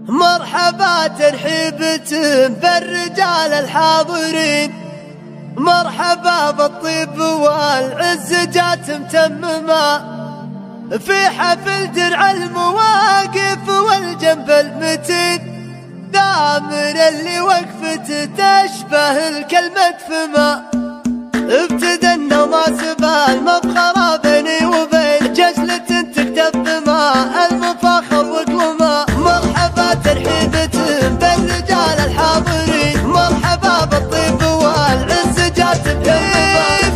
مرحبا ترحيبة بالرجال الحاضرين، مرحبا بالطيب والعز جات متممة في حفل درع المواقف والجنب المتين، دامر اللي وقفته تشبه الكلمة فما ابتدى النوم سبال مفخرة بيني وبين جزلة تكتب بما المفاخر وقلما. مرحبا ترحيبة بالرجال الحاضرين، مرحبا بالطيب والعز جات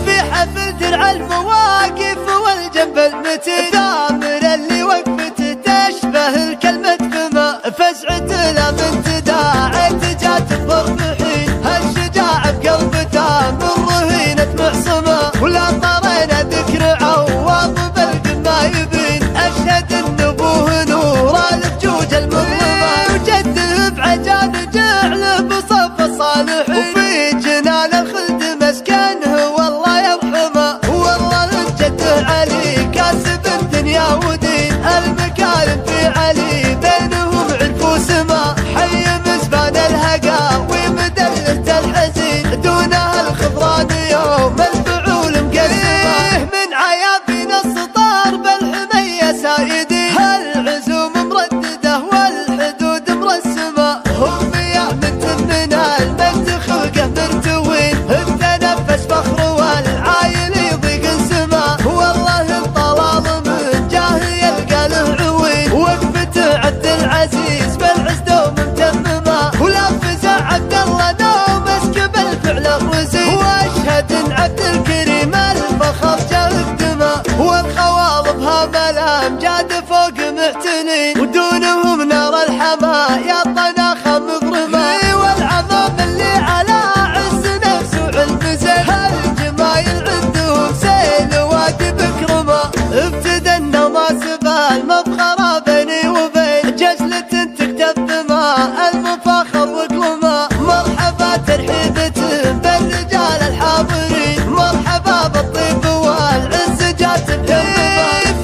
في حفل درع المواقف والجنب المتين، دامر اللي وقفته تشبه الكلمة فما فزعة لا من تداعت جات بضرب حين هالشجاعة بقلبته من رهينة معصمة، ولا طرينا ذكر عواض بالقمة يبين أشهد النبوه نور الفجوج المظلمة، وجده بعجان جعله بصف الصالحين، وفي جنان الخلد مسكنه والله يرحمه، والله جده علي كاسب الدنيا ودين المكارم في علي بينهم علف وسما، حي مزبان الهقا ومدلة الحزين دونها الخضران يوم الفعول مقسمة، من عيابين السطار بالحمية سايدين هالعزوم مرددة والحدود مرسمة، هم مياه من تمن المجد خلقه مرتوين بتنفس فخر والعايل يضيق سما، والله الطلال من جاه يلقى له عوين، وقفته عبد العزيز بالعز دوم متممة، ولا فزع عبد الله دوم اسكب الفعل الرزين، واشهد ان عبد الكريم الفخر جاه الدماء، والخواضبها ملام جاد فوق معتنين، ودونهم نار الحمايا طناخة مغرمة، والعظام اللي على عز نفس وعلم زين هالجمايل عندهم سيل وادي بكرمة، ابتدى النوم سبال مفخرة بيني وبين جزلة تكتب بما المفاخر وقلما. مرحبا ترحيبة بالرجال الحاضرين، مرحبا بالطيب والعز جات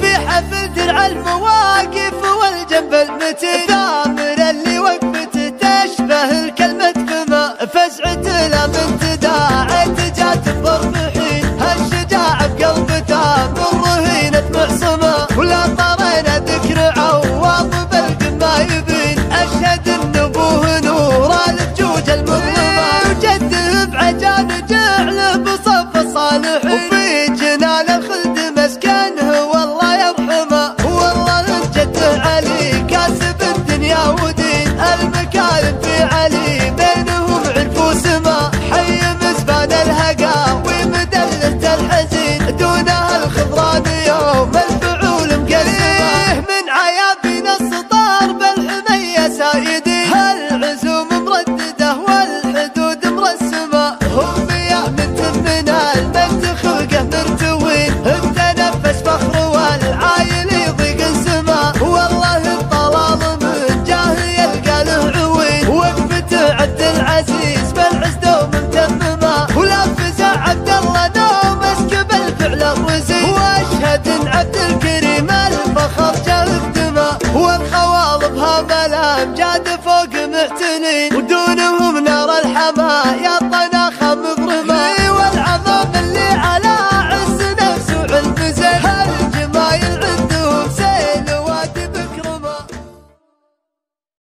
في حفل درع المواقف والجنب المتين، دامر اللي وقفته تشبه الكلمة فما فزعة لا من تداعت جات بضرب حين هالشجاعة بقلبته من رهينة معصمة، ولا طرينا ذكر عواض بالقمة يبين أشهد النبوه نور الفجوج المظلمة، وجده بعجان جعله بصف الصالحين، وفي جنان الخلد مسكنه والله يرحمه، والله جده علي كاسب الدنيا ودين المكارم في علي بينهم علف وسما، حي مزبان الهقا ومدلة الحزين دونها الخضران يوم الفعول مقسمة، من عيابين السطار بالحمية سايدين هالعزوم مرددة والحدود مرسمة، هم مياه من تمن المجد خلقه مرتوين بتنفس فخر والعايل يضيق سما، والله الطلال من جاه يلقى له عوين، وقفته عبد العزيز بالعز دوم متممة، ولا فزع عبد الله دوم اسكب الفعل الرزين، واشهد ان عبد الكريم الفخر جاه الدماء، والخواضبها ملام جاد فوق معتنين، ودونهم نار الحمايا